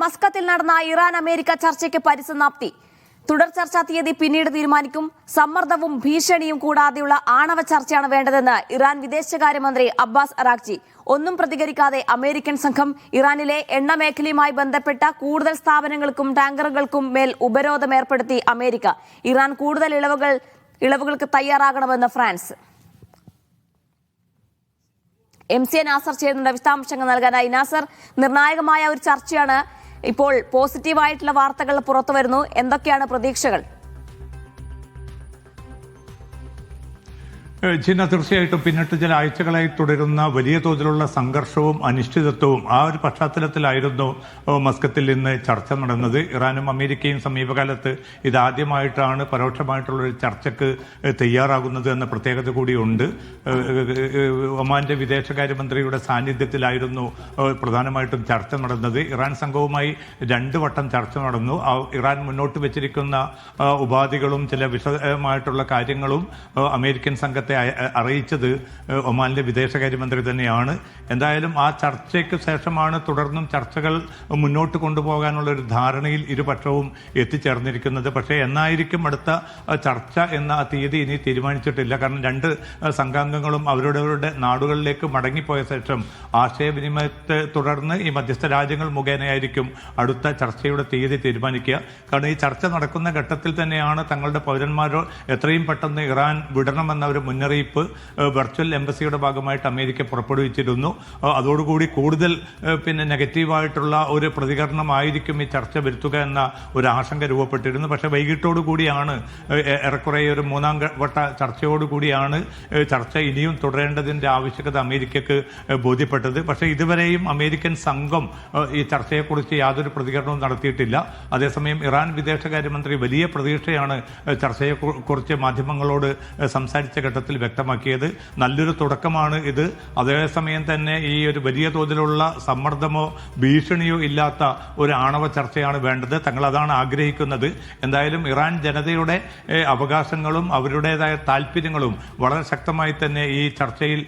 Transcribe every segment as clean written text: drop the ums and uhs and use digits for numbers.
മസ്കത്തിൽ നടന്ന Iran America ചർച്ചയ്ക്ക് പരിസമാപ്തി. തുടർ ചർച്ചാ തീയതി പിന്നീട് തീരുമാനിക്കും. സമ്മർദ്ദവും ഭീഷണിയും കൂടാതെയുള്ള ആണവ ചർച്ചയാണ് വേണ്ടതെന്ന് ഇറാൻ വിദേശകാര്യമന്ത്രി അബ്ബാസ് അറാഗ്ചി. ഒന്നും പ്രതികരിക്കാതെ അമേരിക്കൻ സംഘം. ഇറാനിലെ എണ്ണ മേഖലയുമായി ബന്ധപ്പെട്ട കൂടുതൽ സ്ഥാപനങ്ങൾക്കും ടാങ്കറുകൾക്കും മേൽ ഉപരോധം ഏർപ്പെടുത്തി അമേരിക്ക. ഇറാൻ കൂടുതൽ ഇളവുകൾക്ക് തയ്യാറാകണമെന്ന് ഫ്രാൻസ്. MC നാസർ ചേരുന്നുണ്ട് വിശദാംശങ്ങൾ നൽകാനായി. നാസർ, നിർണായകമായ ഒരു ചർച്ചയാണ് ഇപ്പോൾ. പോസിറ്റീവായിട്ടുള്ള വാർത്തകൾ പുറത്തു വരുന്നു. എന്തൊക്കെയാണ് പ്രതീക്ഷകൾ? ചീന തീർച്ചയായിട്ടും പിന്നിട്ട് ചില ആഴ്ചകളായി തുടരുന്ന വലിയ തോതിലുള്ള സംഘർഷവും അനിശ്ചിതത്വവും ആ ഒരു പശ്ചാത്തലത്തിലായിരുന്നു മസ്കത്തിൽ ഇന്ന് ചർച്ച നടന്നത്. ഇറാനും അമേരിക്കയും സമീപകാലത്ത് ഇതാദ്യമായിട്ടാണ് പരോക്ഷമായിട്ടുള്ള ഒരു ചർച്ചയ്ക്ക് തയ്യാറാകുന്നത് എന്ന പ്രത്യേകത കൂടിയുണ്ട്. ഒമാന്റെ വിദേശകാര്യമന്ത്രിയുടെ സാന്നിധ്യത്തിലായിരുന്നു പ്രധാനമായിട്ടും ചർച്ച നടന്നത്. ഇറാൻ സംഘവുമായി 2 വട്ടം ചർച്ച നടന്നു. ഇറാൻ മുന്നോട്ട് വെച്ചിരിക്കുന്ന ഉപാധികളും ചില വിശദമായിട്ടുള്ള കാര്യങ്ങളും അമേരിക്കൻ സംഘത്തെ അറിയിച്ചത് ഒമാനിലെ വിദേശകാര്യമന്ത്രി തന്നെയാണ്. എന്തായാലും ആ ചർച്ചയ്ക്ക് ശേഷമാണ് തുടർന്നും ചർച്ചകൾ മുന്നോട്ട് കൊണ്ടുപോകാനുള്ള ഒരു ധാരണയിൽ ഇരുപക്ഷവും എത്തിച്ചേർന്നിരിക്കുന്നത്. പക്ഷേ എന്നായിരിക്കും അടുത്ത ചർച്ച എന്ന തീയതി ഇനി തീരുമാനിച്ചിട്ടില്ല. കാരണം 2 സംഘാംഗങ്ങളും അവരുടെ നാടുകളിലേക്ക് മടങ്ങിപ്പോയ ശേഷം ആശയവിനിമയത്തെ തുടർന്ന് ഈ മധ്യസ്ഥ രാജ്യങ്ങൾ മുഖേനയായിരിക്കും അടുത്ത ചർച്ചയുടെ തീയതി തീരുമാനിക്കുക. കാരണം ഈ ചർച്ച നടക്കുന്ന ഘട്ടത്തിൽ തന്നെയാണ് തങ്ങളുടെ പൗരന്മാരോ എത്രയും പെട്ടെന്ന് ഇറാൻ വിടണമെന്ന ഒരു മുന്നറിയിപ്പ് വെർച്വൽ എംബസിയുടെ ഭാഗമായിട്ട് അമേരിക്ക പുറപ്പെടുവിച്ചിരുന്നു. അതോടുകൂടി കൂടുതൽ നെഗറ്റീവായിട്ടുള്ള ഒരു പ്രതികരണമായിരിക്കും ഈ ചർച്ച വരുത്തുക എന്ന ഒരു ആശങ്ക രൂപപ്പെട്ടിരുന്നു. പക്ഷെ വൈകിട്ടോടുകൂടിയാണ് ഏറെക്കുറെ ഒരു 3ാം വട്ട ചർച്ചയോടുകൂടിയാണ് ചർച്ച ഇനിയും തുടരേണ്ടതിന്റെ ആവശ്യകത അമേരിക്കക്ക് ബോധ്യപ്പെട്ടത്. പക്ഷേ ഇതുവരെയും അമേരിക്കൻ സംഘം ഈ ചർച്ചയെക്കുറിച്ച് യാതൊരു പ്രതികരണവും നടത്തിയിട്ടില്ല. അതേസമയം ഇറാൻ വിദേശകാര്യമന്ത്രി വലിയ പ്രതീക്ഷയാണ് ചർച്ചയെക്കുറിച്ച് മാധ്യമങ്ങളോട് സംസാരിച്ച ഘട്ടത്തിൽ വ്യക്തമാക്കിയത്. നല്ലൊരു തുടക്കമാണ് ഇത്. അതേസമയം തന്നെ ഈ ഒരു വലിയ തോതിലുള്ള സമ്മർദ്ദമോ ഭീഷണിയോ ഇല്ലാത്ത ഒരു ആണവ ചർച്ചയാണ് വേണ്ടത്. തങ്ങൾ അതാണ് ആഗ്രഹിക്കുന്നത്. എന്തായാലും ഇറാൻ ജനതയുടെ അവകാശങ്ങളും അവരുടേതായ താല്പര്യങ്ങളും വളരെ ശക്തമായി തന്നെ ഈ ചർച്ചയിൽ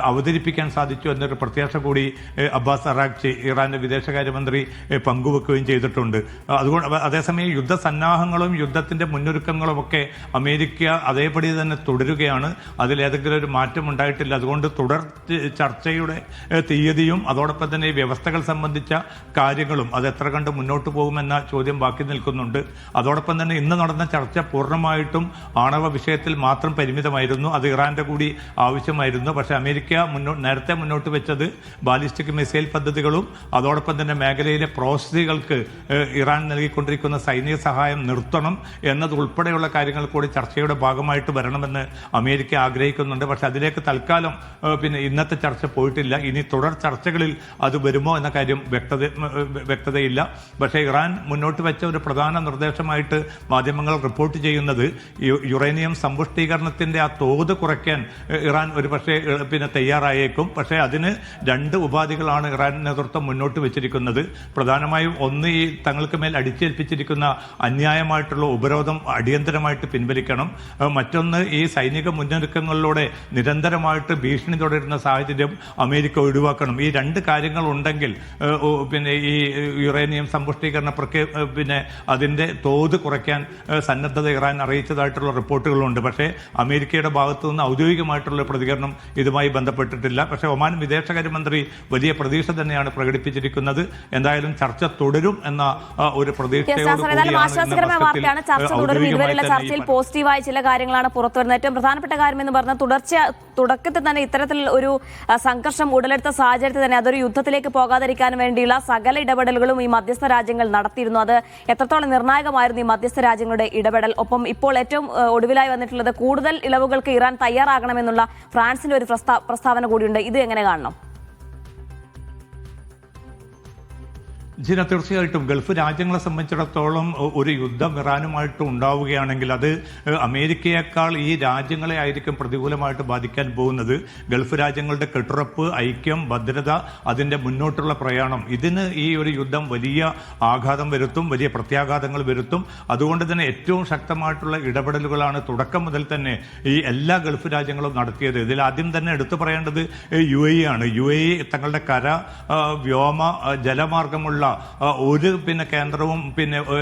അവതരിപ്പിക്കാൻ സാധിച്ചു എന്നൊരു പ്രത്യാശ കൂടി അബ്ബാസ് അറാഗ്ചി ഇറാന്റെ വിദേശകാര്യമന്ത്രി പങ്കുവെക്കുകയും ചെയ്തിട്ടുണ്ട്. അതുകൊണ്ട് അതേസമയം യുദ്ധസന്നാഹങ്ങളും യുദ്ധത്തിന്റെ മുന്നൊരുക്കങ്ങളും ഒക്കെ അമേരിക്ക അതേപടി തന്നെ തുടരുകയാണ്. അതിലേതെങ്കിലും ഒരു മാറ്റം ഉണ്ടായിട്ടില്ല. അതുകൊണ്ട് തുടർ ചർച്ചയുടെ തീയതിയും അതോടൊപ്പം തന്നെ ഈ വ്യവസ്ഥകൾ സംബന്ധിച്ച കാര്യങ്ങളും അത് എത്ര കണ്ട് മുന്നോട്ട് പോകുമെന്ന ചോദ്യം ബാക്കി നിൽക്കുന്നുണ്ട്. അതോടൊപ്പം തന്നെ ഇന്ന് നടന്ന ചർച്ച പൂർണ്ണമായിട്ടും ആണവ വിഷയത്തിൽ മാത്രം പരിമിതമായിരുന്നു. അത് ഇറാന്റെ കൂടി ആവശ്യമായിരുന്നു. പക്ഷേ അമേരിക്ക നേരത്തെ മുന്നോട്ട് വെച്ചത് ബാലിസ്റ്റിക് മിസൈൽ പദ്ധതികളും അതോടൊപ്പം തന്നെ മേഖലയിലെ പ്രോസസ്സുകൾക്ക് ഇറാൻ നൽകിക്കൊണ്ടിരിക്കുന്ന സൈനിക സഹായം നിർത്തണം എന്നതുൾപ്പെടെയുള്ള കാര്യങ്ങൾ കൂടി ചർച്ചയുടെ ഭാഗമായിട്ട് വരണമെന്ന് അമേരിക്ക ആഗ്രഹിക്കുന്നുണ്ട്. പക്ഷെ അതിലേക്ക് തൽക്കാലം ഇന്നത്തെ ചർച്ച പോയിട്ടില്ല. ഇനി തുടർ ചർച്ചകളിൽ അത് വരുമോ എന്ന കാര്യം വ്യക്തതയില്ല. പക്ഷേ ഇറാൻ മുന്നോട്ട് വെച്ച ഒരു പ്രധാന നിർദ്ദേശമായിട്ട് മാധ്യമങ്ങൾ റിപ്പോർട്ട് ചെയ്യുന്നത് യുറേനിയം സമ്പുഷ്ടീകരണത്തിന്റെ ആ തോത് കുറയ്ക്കാൻ ഇറാൻ ഒരു പക്ഷേ തയ്യാറായേക്കും. പക്ഷേ അതിന് 2 ഉപാധികളാണ് ഇറാൻ നേതൃത്വം മുന്നോട്ട് വെച്ചിരിക്കുന്നത്. പ്രധാനമായും ഒന്ന്, ഈ തങ്ങൾക്ക് മേൽ അടിച്ചേൽപ്പിച്ചിരിക്കുന്ന അന്യായമായിട്ടുള്ള ഉപരോധം അടിയന്തരമായിട്ട് പിൻവലിക്കണം. മറ്റൊന്ന്, ഈ സൈനിക മുന്നൊരുക്കങ്ങളിലൂടെ നിരന്തരമായിട്ട് ഭീഷണി തുടരുന്ന സാഹചര്യം അമേരിക്ക ഒഴിവാക്കണം. ഈ 2 കാര്യങ്ങൾ ഉണ്ടെങ്കിൽ ഈ യുറേനിയം സമ്പുഷ്ടീകരണ അതിന്റെ തോത് കുറയ്ക്കാൻ സന്നദ്ധത ഇറാൻ അറിയിച്ചതായിട്ടുള്ള റിപ്പോർട്ടുകളുണ്ട്. പക്ഷേ അമേരിക്കയുടെ ഭാഗത്തു നിന്ന് ഔദ്യോഗികമായിട്ടുള്ള പ്രതികരണം ഇതുമായി ബന്ധപ്പെട്ടിട്ടില്ല. പക്ഷേ ഒമാൻ വിദേശകാര്യമന്ത്രി വലിയ പ്രതീക്ഷ തന്നെയാണ് പ്രകടിപ്പിച്ചിരിക്കുന്നത്. എന്തായാലും ചർച്ച തുടരും എന്ന ഒരു ആശ്വാസകരമായ ചർച്ച തുടരും. ഇതുവരെയുള്ള ചർച്ചയിൽ പോസിറ്റീവായ ചില കാര്യങ്ങളാണ് പുറത്തുവരുന്നത്. ഏറ്റവും പ്രധാനപ്പെട്ട കാര്യം എന്ന് പറഞ്ഞാൽ തുടക്കത്തിൽ തന്നെ ഇത്തരത്തിൽ ഒരു സംഘർഷം ഉടലെടുത്ത സാഹചര്യത്തിൽ തന്നെ അതൊരു യുദ്ധത്തിലേക്ക് പോകാതിരിക്കാൻ വേണ്ടിയുള്ള സകല ഇടപെടലുകളും ഈ മധ്യസ്ഥ രാജ്യങ്ങൾ നടത്തിയിരുന്നു. അത് എത്രത്തോളം നിർണായകമായിരുന്നു ഈ മധ്യസ്ഥ രാജ്യങ്ങളുടെ ഇടപെടൽ. ഒപ്പം ഇപ്പോൾ ഏറ്റവും ഒടുവിലായി വന്നിട്ടുള്ളത് കൂടുതൽ ഇളവുകൾക്ക് ഇറാൻ തയ്യാറാകണമെന്നുള്ള ഫ്രാൻസിന്റെ ഒരു പ്രസ്താവന കൂടിയുണ്ട്. ഇത് എങ്ങനെ കാണണം? ജീന, തീർച്ചയായിട്ടും ഗൾഫ് രാജ്യങ്ങളെ സംബന്ധിച്ചിടത്തോളം ഒരു യുദ്ധം ഇറാനുമായിട്ട് ഉണ്ടാവുകയാണെങ്കിൽ അത് അമേരിക്കയേക്കാൾ ഈ രാജ്യങ്ങളെ ആയിരിക്കും പ്രതികൂലമായിട്ട് ബാധിക്കാൻ പോകുന്നത്. ഗൾഫ് രാജ്യങ്ങളുടെ കെട്ടുറപ്പ്, ഐക്യം, ഭദ്രത, അതിൻ്റെ മുന്നോട്ടുള്ള പ്രയാണം, ഇതിന് ഈ ഒരു യുദ്ധം വലിയ ആഘാതം വരുത്തും, വലിയ പ്രത്യാഘാതങ്ങൾ വരുത്തും. അതുകൊണ്ട് തന്നെ ഏറ്റവും ശക്തമായിട്ടുള്ള ഇടപെടലുകളാണ് തുടക്കം മുതൽ തന്നെ ഈ എല്ലാ ഗൾഫ് രാജ്യങ്ങളും നടത്തിയത്. ഇതിൽ ആദ്യം തന്നെ എടുത്തു പറയേണ്ടത് UAE ആണ്. UAE തങ്ങളുടെ കര, വ്യോമ, ജലമാർഗമുള്ള ഒരു കേന്ദ്രവും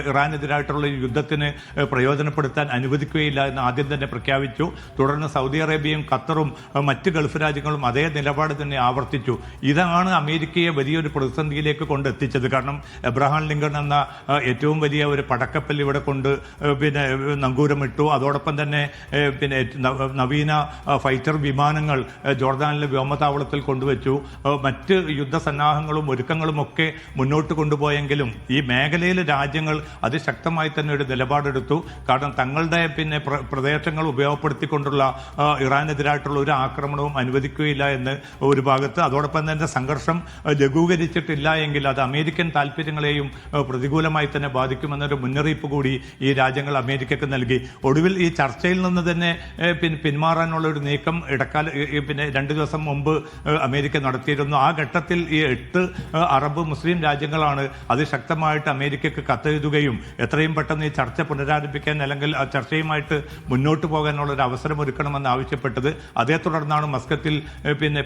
ഇറാനെതിരായിട്ടുള്ള യുദ്ധത്തിന് പ്രയോജനപ്പെടുത്താൻ അനുവദിക്കുകയില്ല എന്ന് ആദ്യം തന്നെ പ്രഖ്യാപിച്ചു. തുടർന്ന് സൗദി അറേബ്യയും ഖത്തറും മറ്റ് ഗൾഫ് രാജ്യങ്ങളും അതേ നിലപാട് തന്നെ ആവർത്തിച്ചു. ഇതാണ് അമേരിക്കയെ വലിയൊരു പ്രതിസന്ധിയിലേക്ക് കൊണ്ടെത്തിച്ചത്. കാരണം എബ്രഹാം ലിങ്കൺ എന്ന ഏറ്റവും വലിയ ഒരു പടക്കപ്പൽ ഇവിടെ കൊണ്ട് നങ്കൂരമിട്ടു. അതോടൊപ്പം തന്നെ നവീന ഫൈറ്റർ വിമാനങ്ങൾ ജോർദാനിലെ വ്യോമതാവളത്തിൽ കൊണ്ടുവച്ചു. മറ്റ് യുദ്ധസന്നാഹങ്ങളും ഒരുക്കങ്ങളും ഒക്കെ മുന്നോട്ട് കൊണ്ടുപോയെങ്കിലും ഈ മേഖലയിലെ രാജ്യങ്ങൾ അതിശക്തമായി തന്നെ ഒരു നിലപാടെടുത്തു. കാരണം തങ്ങളുടെ പ്രദേശങ്ങൾ ഉപയോഗപ്പെടുത്തിക്കൊണ്ടുള്ള ഇറാനെതിരായിട്ടുള്ള ഒരു ആക്രമണവും അനുവദിക്കുകയില്ല എന്ന് ഒരു ഭാഗത്ത്. അതോടൊപ്പം തന്നെ സംഘർഷം ലഘൂകരിച്ചിട്ടില്ല എങ്കിൽ അത് അമേരിക്കൻ താല്പര്യങ്ങളെയും പ്രതികൂലമായി തന്നെ ബാധിക്കുമെന്നൊരു മുന്നറിയിപ്പ് കൂടി ഈ രാജ്യങ്ങൾ അമേരിക്കക്ക് നൽകി. ഒടുവിൽ ഈ ചർച്ചയിൽ നിന്ന് തന്നെ പിന്മാറാനുള്ള ഒരു നീക്കം ഇടക്കാല 2 ദിവസം മുമ്പ് അമേരിക്ക നടത്തിയിരുന്നു. ആ ഘട്ടത്തിൽ ഈ 8 അറബ് മുസ്ലിം രാജ്യങ്ങളാണ് അതിശക്തമായിട്ട് അമേരിക്കക്ക് കത്തെഴുതുകയും എത്രയും പെട്ടെന്ന് ഈ ചർച്ച പുനരാരംഭിക്കാൻ അല്ലെങ്കിൽ ആ ചർച്ചയുമായിട്ട് മുന്നോട്ട് പോകാനുള്ള ഒരു അവസരം ഒരുക്കണമെന്ന് ആവശ്യപ്പെട്ടത്. അതേ തുടർന്നാണ് മസ്കത്തിൽ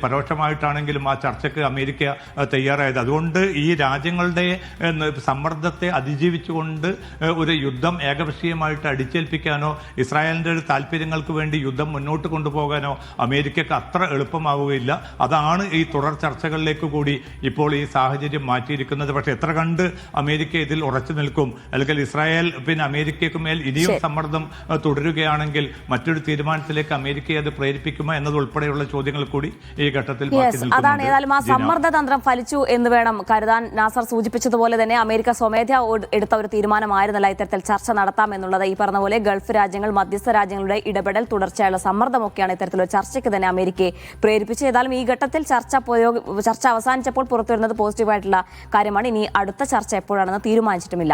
പരോക്ഷമായിട്ടാണെങ്കിലും ആ ചർച്ചയ്ക്ക് അമേരിക്ക തയ്യാറായത്. അതുകൊണ്ട് ഈ രാജ്യങ്ങളുടെ സമ്മർദ്ദത്തെ അതിജീവിച്ചുകൊണ്ട് ഒരു യുദ്ധം ഏകപക്ഷീയമായിട്ട് അടിച്ചേൽപ്പിക്കാനോ ഇസ്രായേലിന്റെ ഒരു താല്പര്യങ്ങൾക്ക് വേണ്ടി യുദ്ധം മുന്നോട്ട് കൊണ്ടുപോകാനോ അമേരിക്കക്ക് അത്ര എളുപ്പമാവുകയില്ല. അതാണ് ഈ തുടർ ചർച്ചകളിലേക്ക് കൂടി ഇപ്പോൾ ഈ സാഹചര്യം മാറ്റിയിരിക്കുന്നത്. പക്ഷെ എത്ര കണ്ട് അമേരിക്ക ഇതിൽ ഉറച്ചു നിൽക്കും, അല്ലെങ്കിൽ ഇസ്രായേൽ അമേരിക്കയ്ക്ക് മേൽ ഇനിയും സമ്മർദ്ദം തുടരുകയാണെങ്കിൽ മറ്റൊരു തീരുമാനത്തിലേക്ക് അമേരിക്കയെ അത് പ്രേരിപ്പിക്കുമോ എന്നതുൾപ്പെടെയുള്ള ചോദ്യങ്ങൾ കൂടി ഈ ഘട്ടത്തിൽ അതാണ്. ഏതായാലും ആ സമ്മർദ്ദ തന്ത്രം ഫലിച്ചു എന്ന് വേണം കരുതാൻ. നാസർ സൂചിപ്പിച്ചതുപോലെ തന്നെ അമേരിക്ക സ്വമേധയാ എടുത്ത ഒരു തീരുമാനമായിരുന്നില്ല ഇത്തരത്തിൽ ചർച്ച നടത്താം എന്നുള്ളത്. ഈ പറഞ്ഞ പോലെ ഗൾഫ് രാജ്യങ്ങൾ, മധ്യസ്ഥ രാജ്യങ്ങളുടെ ഇടപെടൽ, തുടർച്ചയായുള്ള സമ്മർദ്ദമൊക്കെയാണ് ഇത്തരത്തിലൊരു ചർച്ചയ്ക്ക് തന്നെ അമേരിക്കയെ പ്രേരിപ്പിച്ചത്. ഏതായാലും ഈ ഘട്ടത്തിൽ ചർച്ച അവസാനിച്ചപ്പോൾ പുറത്തുവരുന്നത് പോസിറ്റീവായിട്ടുള്ള കാര്യമാണ്. ഇനി അടുത്ത ചർച്ച എപ്പോഴാണെന്ന് തീരുമാനിച്ചിട്ടുമില്ല.